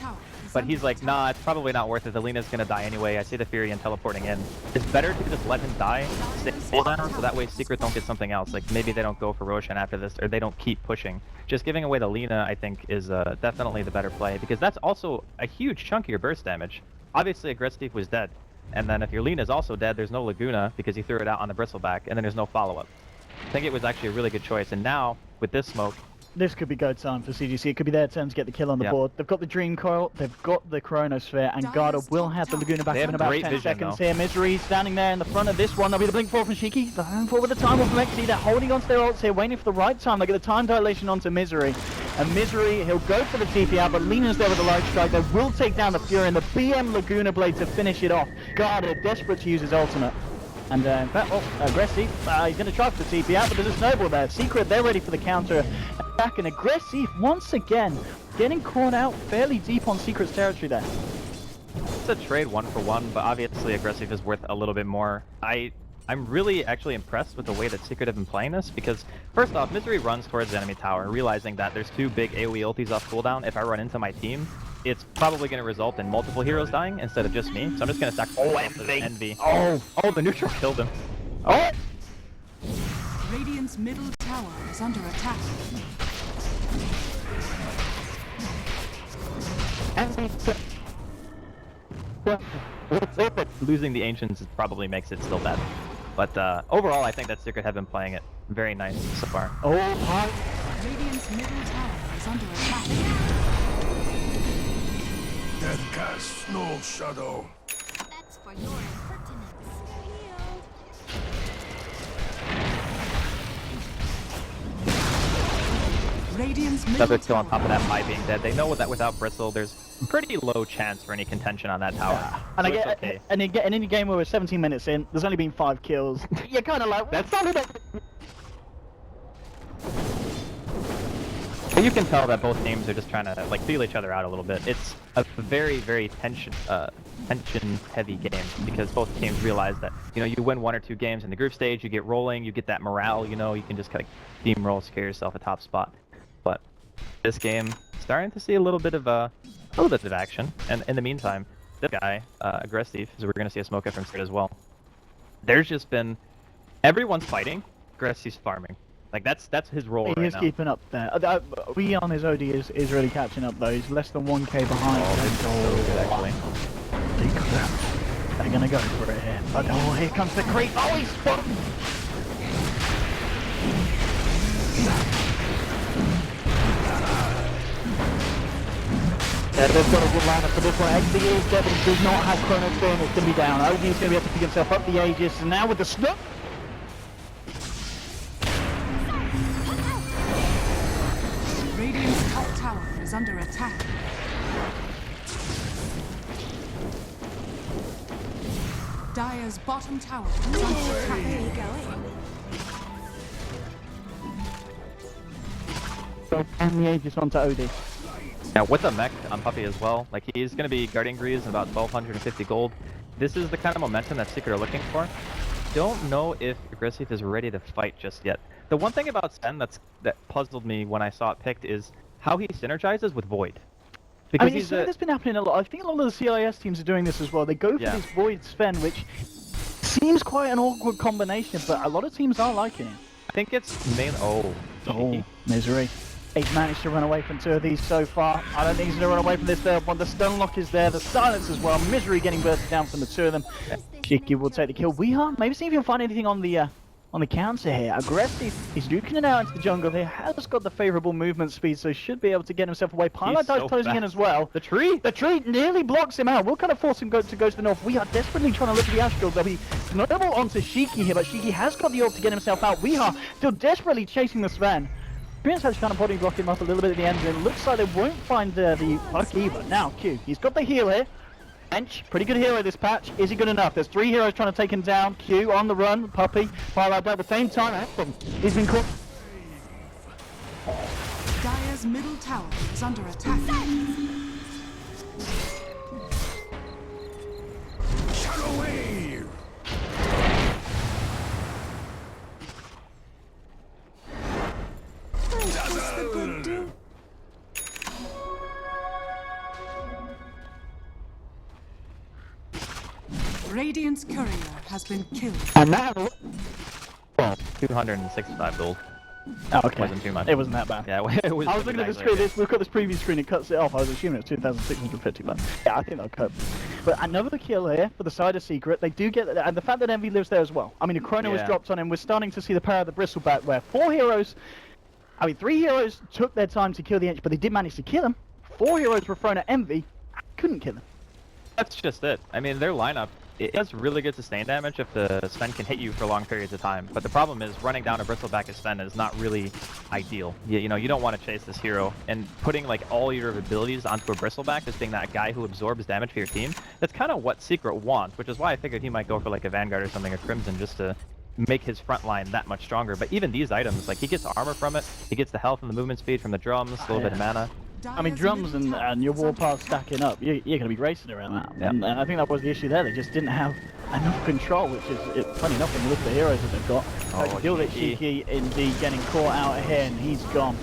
But he's like, nah, it's probably not worth it. The Lina's gonna die anyway. I see the Furion teleporting in. It's better to just let him die, stay down, so that way Secret don't get something else. Like maybe they don't go for Roshan after this, or they don't keep pushing. Just giving away the Lina, I think, is definitely the better play, because that's also a huge chunk of your burst damage. Obviously, Aggressive was dead. And then if your Lina's also dead, there's no Laguna, because he threw it out on the Bristleback, and then there's no follow-up. I think it was actually a really good choice, and now, with this smoke... This could be go time for CDC. It could be their turn to get the kill on the board. They've got the Dream Coil, they've got the Chronosphere, and Garda will have the Laguna back in about 10 seconds here. Misery standing there in the front of this one. There'll be the Blink 4 from Shiki. They're going forward with the time from Lexi. They're holding onto their ults here, waiting for the right time. They get the time dilation onto Misery. And Misery, he'll go for the TP out, but Lina's there with the Light Strike. They will take down the Fury and the BM Laguna Blade to finish it off. Garda desperate to use his ultimate. And in fact, well, Aggressive, he's going to try for the TP out, but there's a Snowball there. Secret, they're ready for the counter. Back and Aggressive, once again, getting caught out fairly deep on Secret's territory there. It's a trade 1-for-1, but obviously Aggressive is worth a little bit more. I'm really actually impressed with the way that Secret have been playing this, because first off, Misery runs towards the enemy tower, realizing that there's 2 big AoE ultis off cooldown. If I run into my team, it's probably going to result in multiple heroes dying instead of just me. So I'm just going to sacrifice Envy. Oh, the neutral killed him. Oh! Radiant's middle tower is under attack. Losing the Ancients probably makes it still bad. But overall, I think that Secret have been playing it very nice so far. Oh, hi. Radiant's middle tower is under attack. Death casts no shadow. That's for your impertinence. Radiant's Another middle kill on top of that tower. by being dead. They know that without Bristle, there's pretty low chance for any contention on that tower. And So I it's get, okay. and in any game where we're 17 minutes in, there's only been 5 kills. You're kind of like, that's not enough. But you can tell that both teams are just trying to like feel each other out a little bit. It's a very, very tension-heavy game, because both teams realize that, you know, you win 1 or 2 games in the group stage, you get rolling, you get that morale, you know, you can just kind of steamroll, secure yourself a top spot. But this game, starting to see a little bit of action. And in the meantime, this guy, Aggressive, so we're going to see a smoke up from Secret as well. There's just been everyone's fighting, Aggressive's farming. Like that's his role right now. He is keeping up there. We on his OD is really catching up though. He's less than 1k behind. Oh, that's so good actually. They're gonna go for it here. But oh, here comes the creep. Oh, he's spotted. Yeah, they've got a good lineup for this one. XD is dead, but he does not have Chronosphere, and it's going to be down. OD is going to be able to pick himself up the Aegis, and now with the snuff. Radiant's top tower is under attack. Dire's bottom tower is under attack. So, and the Aegis onto OD. Now with the mech on Puppy as well, like he's going to be guarding Grease in about 1250 gold. This is the kind of momentum that Secret are looking for. Don't know if Aggressive is ready to fight just yet. The one thing about Sen that puzzled me when I saw it picked is how he synergizes with Void. Because I mean, that's been happening a lot. I think a lot of the CIS teams are doing this as well. They go for this Void Sven, which seems quite an awkward combination, but a lot of teams are liking it. I think it's main. Oh, Misery. He's managed to run away from 2 of these so far. I don't think he's going to run away from this third one. The Stonelock is there, the Silence as well. Misery getting bursted down from the 2 of them. Shiki will take the kill. We are maybe see if you can find anything on the on the counter here. Aggressive, he's duking it out into the jungle here, has got the favorable movement speed, so should be able to get himself away. Pilot Dive's closing in as well. The tree nearly blocks him out. We'll kind of force him to go to the north. We are desperately trying to look at the Astral. They'll be snowball onto Shiki here, but Shiki has got the orb to get himself out. We are still desperately chasing the Sven. Prince has kind of body block him up a little bit at the end, and it looks like they won't find the puck either. Now, Q, he's got the heal here. Bench, pretty good hero this patch. Is he good enough? There's 3 heroes trying to take him down. Q on the run, Puppy, Firelight at the same time. He's been caught. Dire's middle tower is under attack. Shadow wave. Dazzle. Radiant's courier has been killed. And now, 265 gold. oh, okay. Wasn't too much. It wasn't that bad. Yeah, it was. I was looking at the screen. We've got this preview screen. It cuts it off. I was assuming it was 2,650, but yeah, I think that'll cope. But another kill here for the side of Secret. They do get, and the fact that Envy lives there as well. I mean, a Chrono was dropped on him. We're starting to see the power of the Bristleback, where 3 heroes took their time to kill the Ench, but they did manage to kill him. 4 heroes were thrown at Envy, couldn't kill him. That's just it. I mean, their lineup, it does really good sustain damage if the Sven can hit you for long periods of time. But the problem is running down a Bristleback as Sven is not really ideal. You know, you don't want to chase this hero, and putting like all your abilities onto a Bristleback, just being that guy who absorbs damage for your team, that's kind of what Secret wants, which is why I figured he might go for like a Vanguard or something, or Crimson, just to make his front line that much stronger. But even these items, like he gets armor from it, he gets the health and the movement speed from the drums, a little bit of mana. I mean, drums and your warpath stacking up, you're going to be racing around that. Yeah. And I think that was the issue there. They just didn't have enough control, which is funny enough when you look at the heroes that they've got. Shiki indeed getting caught out here, and he's gone.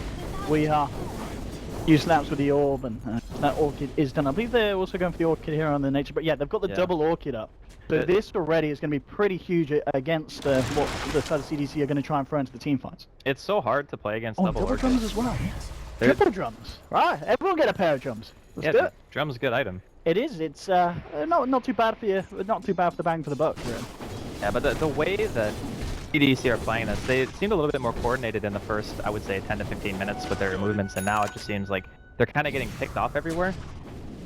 We are. You slaps with the orb, and that Orchid is done. I believe they're also going for the Orchid here on the nature, but yeah, they've got the double Orchid up. So this already is going to be pretty huge against what the side of CDC are going to try and throw into the team fights. It's so hard to play against double Orchid. Drums as well. Triple drums. Right, everyone get a pair of drums. Let's do it. Drum's a good item. It is. It's not too bad for you. Not too bad for the bang for the buck. Really. Yeah, but the way that CDEC are playing this, they seemed a little bit more coordinated in the first, I would say, 10 to 15 minutes with their movements, and now it just seems like they're kind of getting picked off everywhere.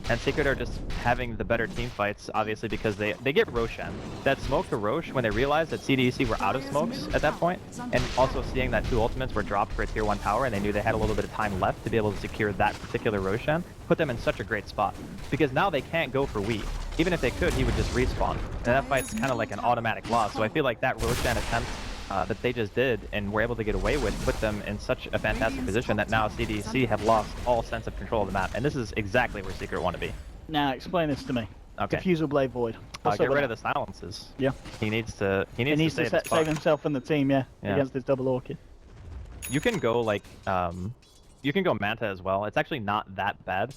And Secret are just having the better team fights, obviously, because they get Roshan. That smoke to Rosh, when they realized that CDEC were out of smokes at that point, and also seeing that 2 ultimates were dropped for a tier 1 tower, and they knew they had a little bit of time left to be able to secure that particular Roshan, put them in such a great spot. Because now they can't go for Wii. Even if they could, he would just respawn. And that fight's kind of like an automatic loss. So I feel like that Roshan attempt that they just did and were able to get away with put them in such a fantastic position that now CDEC have lost all sense of control of the map, and this is exactly where Secret want to be. Now explain this to me. Okay. Diffusal Blade Void. Get rid of the silences. Yeah. He needs to save himself and the team, against this double Orchid. You can go like you can go Manta as well. It's actually not that bad.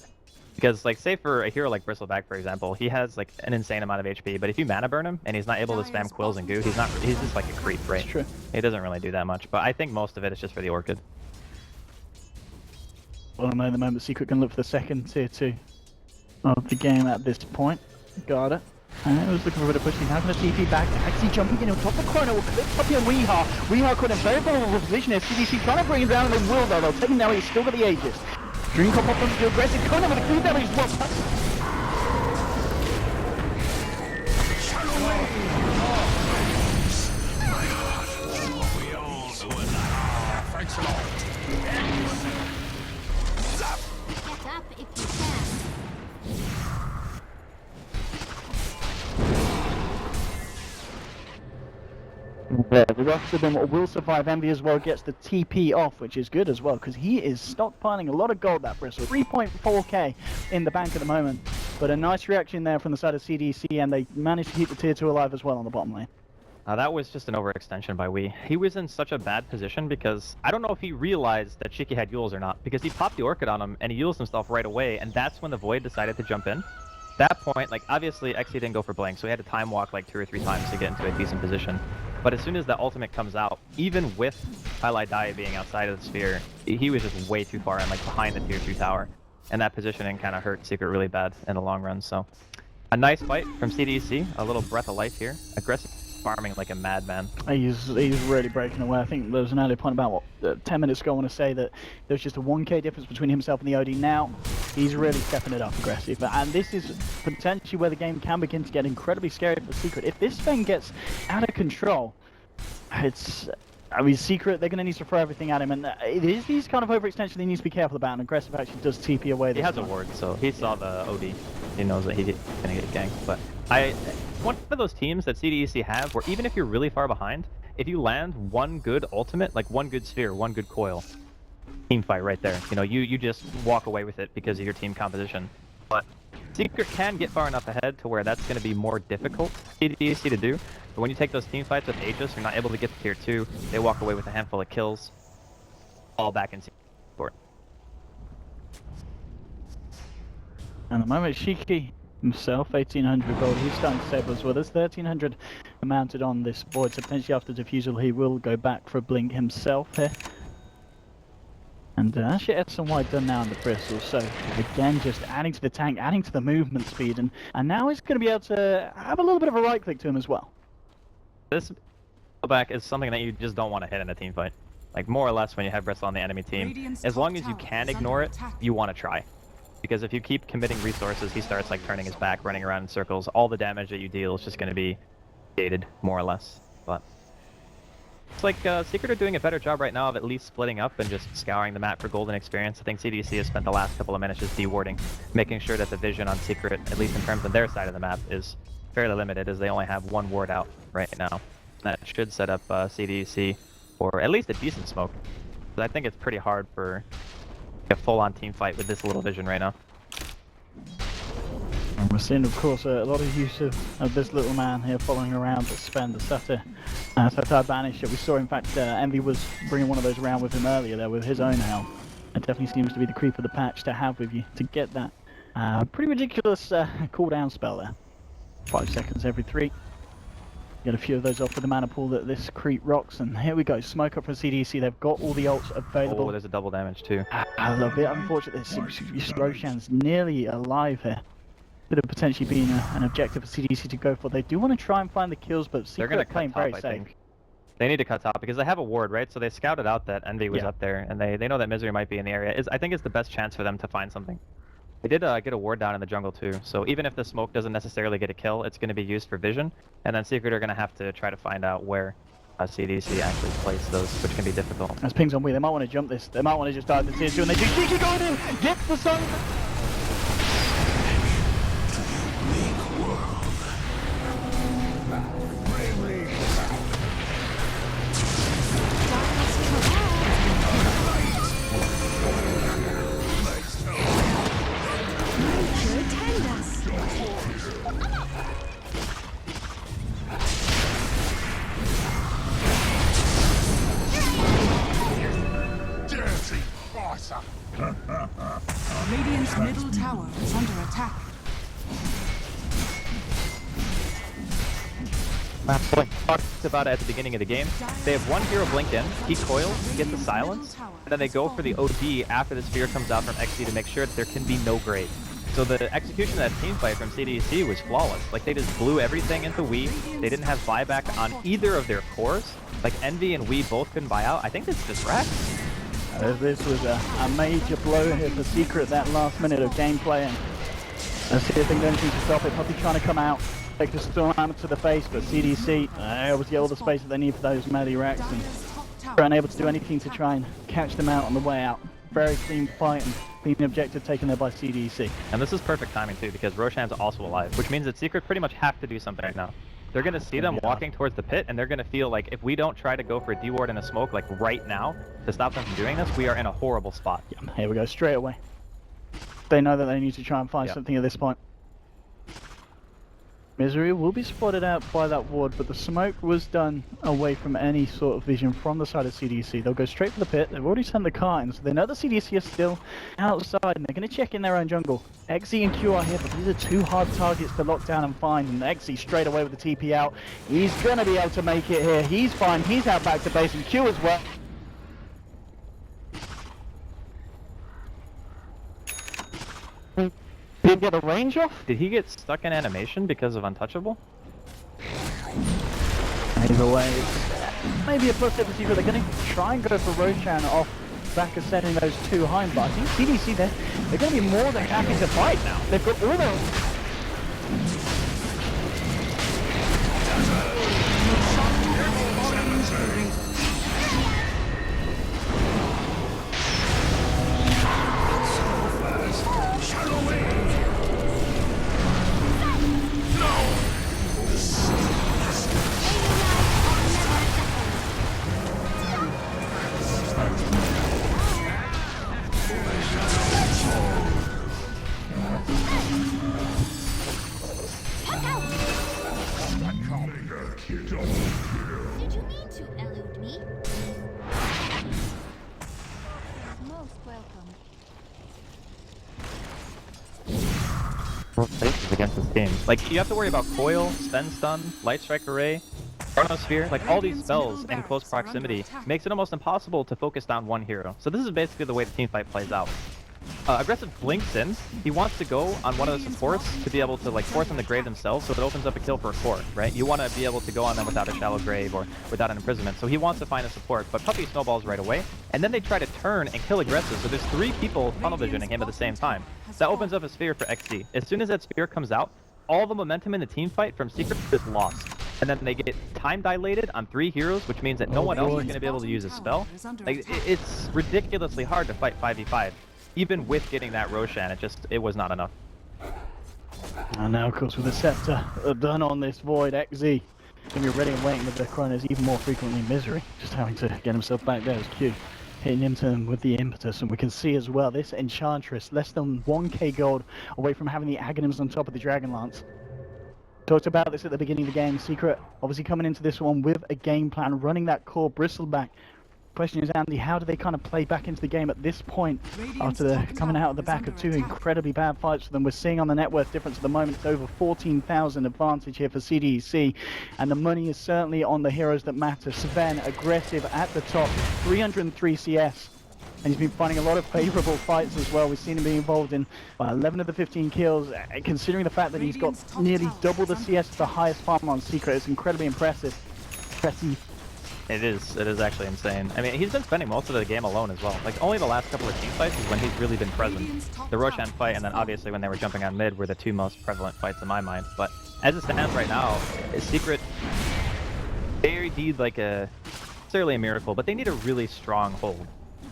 Because, like, say for a hero like Bristleback, for example, he has, like, an insane amount of HP, but if you mana burn him, and he's not able to spam Quills and Goo, he's just like a creep, right? That's true. He doesn't really do that much, but I think most of it is just for the Orchid. Well, I know at the moment Secret can look for the second tier 2 of the game at this point. Got it. And it was looking for a bit of pushing. Now going to TP back. Actually jumping in on top of the corner. Will clip Puppy and Weehaw. Weehaw caught in a very vulnerable position here. CDC trying to bring him down, and they will, though. They'll take him now. He's still got the Aegis. Drink up on the aggressive corner with a clean damage as well. Get up if you can. The rest of them will survive. Envy as well gets the TP off, which is good as well, because he is stockpiling a lot of gold, that Bristle. 3.4k in the bank at the moment. But a nice reaction there from the side of CDC, and they managed to keep the tier 2 alive as well on the bottom lane. That was just an overextension by Wii. He was in such a bad position because I don't know if he realized that Shiki had Yules or not, because he popped the Orchid on him and he Yules himself right away, and that's when the Void decided to jump in. That point, like, obviously Xe didn't go for Blank, so he had to time walk like 2 or 3 times to get into a decent position. But as soon as the ultimate comes out, even with Highlight Dai being outside of the sphere, he was just way too far in, like behind the tier 2 tower. And that positioning kind of hurt Secret really bad in the long run, so. A nice fight from CDEC, a little breath of life here. Aggressive. farming like a madman. He's really breaking away. I think there was an earlier point about 10 minutes ago. I want to say that there's just a 1k difference between himself and the OD. Now he's really stepping it up aggressive, and this is potentially where the game can begin to get incredibly scary for Secret. If this thing gets out of control, I mean, Secret, they're going to need to throw everything at him, and it is these kind of overextension he needs to be careful about, and aggressive actually does TP away. He has a ward, so he saw the OD. He knows that he's going to get ganked, but one of those teams that CDEC have, where even if you're really far behind, if you land one good ultimate, like one good sphere, one good coil, team fight right there. You know, you just walk away with it because of your team composition. But Secret can get far enough ahead to where that's going to be more difficult for CDEC to do. But when you take those team fights with Aegis, you're not able to get to tier 2. They walk away with a handful of kills. All back in support. And the moment Shiki himself, 1800 gold, he's starting to save as well. There's 1300 mounted on this board, so potentially after defusal he will go back for a blink himself here. And actually S&Y done now on the bristles, so again just adding to the tank, adding to the movement speed, and now he's going to be able to have a little bit of a right click to him as well. This back is something that you just don't want to hit in a team fight. Like more or less when you have bristle on the enemy team, as long as you can ignore it, you want to try. Because if you keep committing resources, he starts like turning his back, running around in circles. All the damage that you deal is just going to be gated, more or less. But it's like Secret are doing a better job right now of at least splitting up and just scouring the map for golden experience. I think CDC has spent the last couple of minutes just dewarding, making sure that the vision on Secret, at least in terms of their side of the map, is fairly limited, as they only have one ward out right now. That should set up CDC for at least a decent smoke. But I think it's pretty hard for a full-on team fight with this little vision right now. And we're seeing, of course, a lot of use of this little man here following around to spend the Satar banish that we saw. In fact, Envy was bringing one of those around with him earlier there with his own helm. It definitely seems to be the creep of the patch to have with you to get that pretty ridiculous cooldown spell there. 5 seconds every 3. Get a few of those off with the mana pool that this creep rocks, and here we go. Smoke up from CDC. They've got all the ults available. Oh, there's a double damage too. I love it. Unfortunately, Roshan's nearly alive here. Could have potentially been an objective for CDC to go for. They do want to try and find the kills, but they're going to playing cut top, very I safe. think. They need to cut top because they have a ward, right? So they scouted out that Envy was up there, and they know that Misery might be in the area. I think it's the best chance for them to find something. They did get a ward down in the jungle too, so even if the smoke doesn't necessarily get a kill, it's going to be used for vision, and then Secret are going to have to try to find out where CDC actually placed those, which can be difficult. As pings on we, they might want to jump this. They might want to just dive the tier 2, and they do. Cheeky going in! Gets the sun! Radiant's middle tower is under attack. Like talked about it at the beginning of the game. They have one hero blink in, he coils, gets the silence, and then they go for the OD after the sphere comes out from XC to make sure that there can be no grade. So the execution of that team fight from CDEC was flawless. Like they just blew everything into Wii. They didn't have buyback on either of their cores. Like Envy and Wii both couldn't buy out. I think this just wrecked. This was a major blow here for Secret, that last minute of gameplay, and let's see if they can do anything to stop it. Probably trying to come out, take the storm to the face, but CDC able to get all the space that they need for those melee racks, and they're unable to do anything to try and catch them out on the way out. Very clean fight and clean objective taken there by CDC. And this is perfect timing too, because Roshan's also alive, which means that Secret pretty much have to do something right now. They're going to see them walking towards the pit, and they're going to feel like if we don't try to go for a D-ward and a smoke like right now to stop them from doing this, we are in a horrible spot. Yeah, here we go, straight away. They know that they need to try and find something at this point. Misery will be spotted out by that ward, but the smoke was done away from any sort of vision from the side of CDC. They'll go straight for the pit. They've already sent the cartons. So they know the CDC are still outside, and they're going to check in their own jungle. XE and Q are here, but these are two hard targets to lock down and find, and XE straight away with the TP out. He's going to be able to make it here. He's fine. He's out back to base, and Q as well. Did he get a range off? Did he get stuck in animation because of Untouchable? Either way, it's maybe a plus for Secret. They're going to try and go for Roshan off back of setting those two high, but I think CDC they're going to be more than happy to fight now. They've got all those. Did you need to elude me? Most welcome. Faces against this game. Like, you have to worry about Coil, Spend Stun, Light Strike Array, Chronosphere, like all these spells in close proximity makes it almost impossible to focus on one hero. So this is basically the way the team fight plays out. Aggressive blinks in. He wants to go on one of the supports to be able to like force them to grave themselves, so it opens up a kill for a core, right? You want to be able to go on them without a shallow grave or without an imprisonment. So he wants to find a support, but Puppy snowballs right away, and then they try to turn and kill aggressive. So there's 3 people tunnel visioning him at the same time. That opens up a sphere for XD. As soon as that sphere comes out, all the momentum in the team fight from Secret is lost. And then they get time dilated on 3 heroes, which means that no one else is going to be able to use a spell. Like, it's ridiculously hard to fight 5v5. Even with getting that Roshan, it was not enough. And now, of course, with the Scepter done on this Void, XZ going to be ready and waiting with the Chronos even more frequently. Misery, just having to get himself back there as Q. Hitting him with the impetus, and we can see as well, this Enchantress, less than 1k gold away from having the Aghanims on top of the Dragon Lance. Talked about this at the beginning of the game. Secret obviously coming into this one with a game plan, running that core Bristleback. Question is, Andy, how do they kind of play back into the game at this point after the coming out of the back of 2 incredibly bad fights for them? We're seeing on the net worth difference at the moment, it's over 14,000 advantage here for CDEC, and the money is certainly on the heroes that matter. Sven, aggressive at the top, 303 CS, and he's been finding a lot of favourable fights as well. We've seen him be involved in 11 of the 15 kills, considering the fact that he's got nearly double the CS, the highest farm on Secret. It's incredibly impressive. It is actually insane. I mean, he's been spending most of the game alone as well. Like, only the last couple of team fights is when he's really been present. The Roshan fight, and then obviously when they were jumping on mid, were the 2 most prevalent fights in my mind. But as it stands right now, Secret, they need like necessarily a miracle, but they need a really strong hold.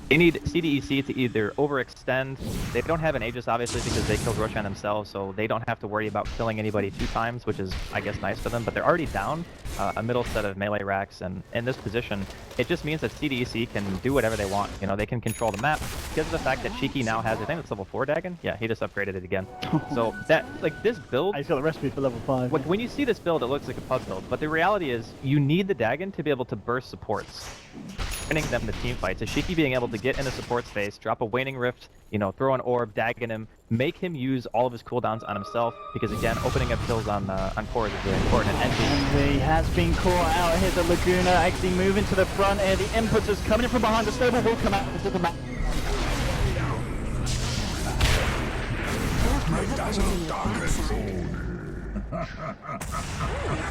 They need CDEC to either overextend. They don't have an Aegis, obviously, because they killed Roshan themselves, so they don't have to worry about killing anybody 2 times, which is, I guess, nice for them. But they're already down a middle set of melee racks, and in this position, it just means that CDEC can do whatever they want. You know, they can control the map because of the fact that Cheeky now has, I think it's level 4 Dagon? Yeah, he just upgraded it again. So that, like, this build... I got the recipe for level 5. Like, when you see this build, it looks like a pub build, but the reality is you need the Dagon to be able to burst supports. Winning them the team fights. Is Shiki being able to get into support space, drop a Waning Rift, you know, throw an orb, Dagon him, make him use all of his cooldowns on himself, because again, opening up kills on cores is really important. And Envy has been caught out here, the Laguna actually moving to the front here, the impetus coming in from behind, the stable will come out to the map.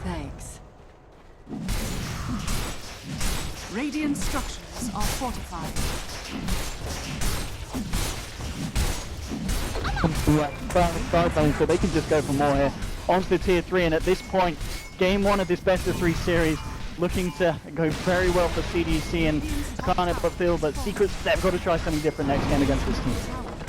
Thanks. Radiant structures are fortified. So they can just go for more here. Onto the tier 3, and at this point, game 1 of this best of 3 series looking to go very well for CDC, and can't help but feel, but Secrets, they've got to try something different next game against this team.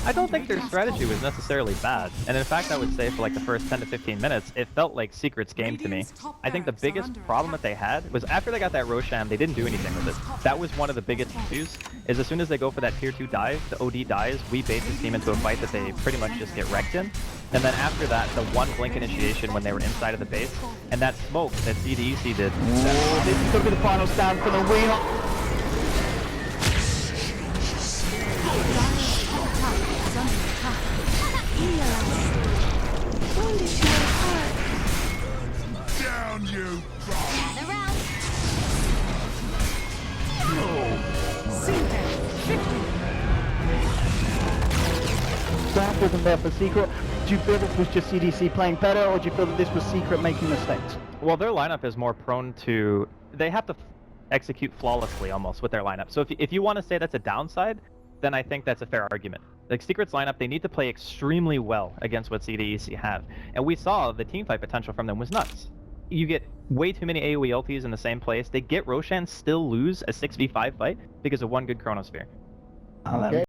I don't think their strategy was necessarily bad, and in fact I would say for like the first 10 to 15 minutes, it felt like Secret's game to me. I think the biggest problem that they had was after they got that Roshan, they didn't do anything with it. That was one of the biggest issues, is as soon as they go for that tier 2 dive, the OD dies, we bait this team into a fight that they pretty much just get wrecked in. And then after that, the 1 blink initiation when they were inside of the base, and that smoke that CDEC did. Oh, this is going to be the final stand for the wheel. Down you! Gather round. That wasn't there for Secret. Do you feel this was just CDC playing better, or do you feel that this was Secret making mistakes? Well, their lineup is more prone to they have to execute flawlessly almost with their lineup. So if you want to say that's a downside, then I think that's a fair argument. Like Secret's lineup, they need to play extremely well against what CDEC have. And we saw the team fight potential from them was nuts. You get way too many AoE ultis in the same place. They get Roshan, still lose a 6v5 fight because of one good Chronosphere. Okay.